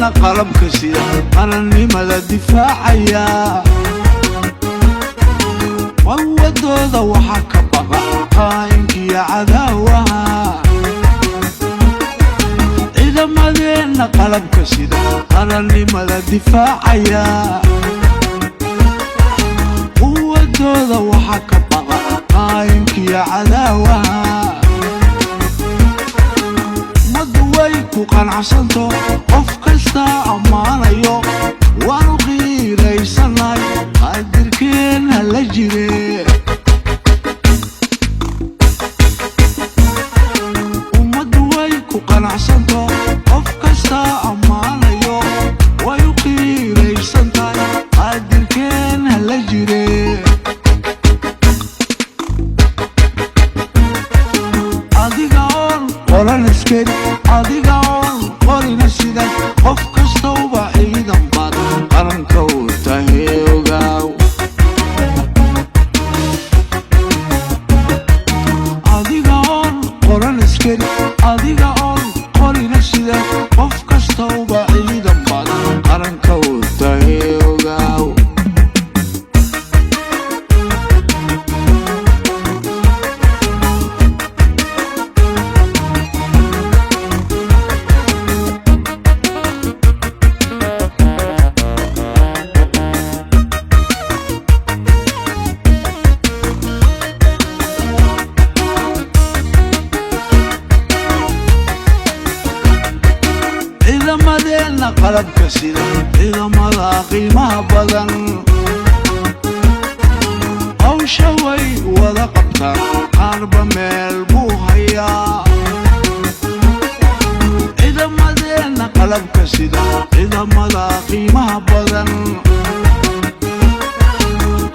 ciidamadeena qalabka sida qarannimada difaacaya wadooda waxaa ka baqa qaa'inkiyo cadaawaha ciidamadeena qalabka sida qarannimada difaacaya wadooda waxaa ka baqa qaa'inkiyo cadaawaha way ku qanacsanto qof kasta ammaanayo waanu qiiraysanay qadirkeena la jire ummaddu way ku qanacsanto qof kasta ammaanayo way u qiiraysantahay qadirkeena la jire adiga oon qoran iskari adiga oon qorina sidan qof kastauba ciidan baad qaranka u tahay ogaaw adiga oon qoran iskari adiga oon qorina sidan qof kastauba ciidan baad qaranka u tahay ogaaw ciidamadeena qalabka sida ciidamada qiimaha badan hawsha way wada qabtaan qaarba meel buu hayaa ciidamadeena qalabka sida ciidamada qiimaha badan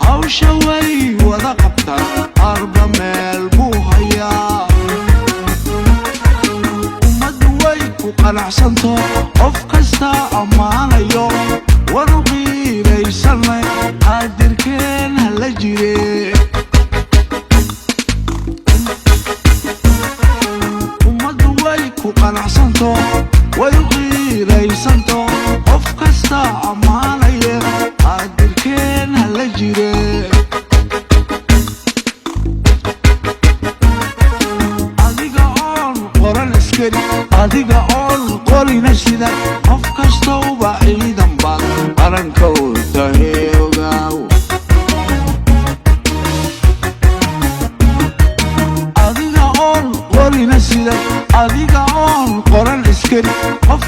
hawsha way wada qabtaan qaarba meel buu hayaa qanacsanto qof kasta ammaanayo waanu qiiraysanay qadirkeena la jire ummaddu way ku qanacsanto way u qiiraysanto qof kasta ammaanaya qadirkeena la jire adiga oon qoran iskari adiga oon qorina sida qof kastauba ciidan baad qaranka u tahay ogaaw adiga oon qorina sida adiga oon qoran iskari qof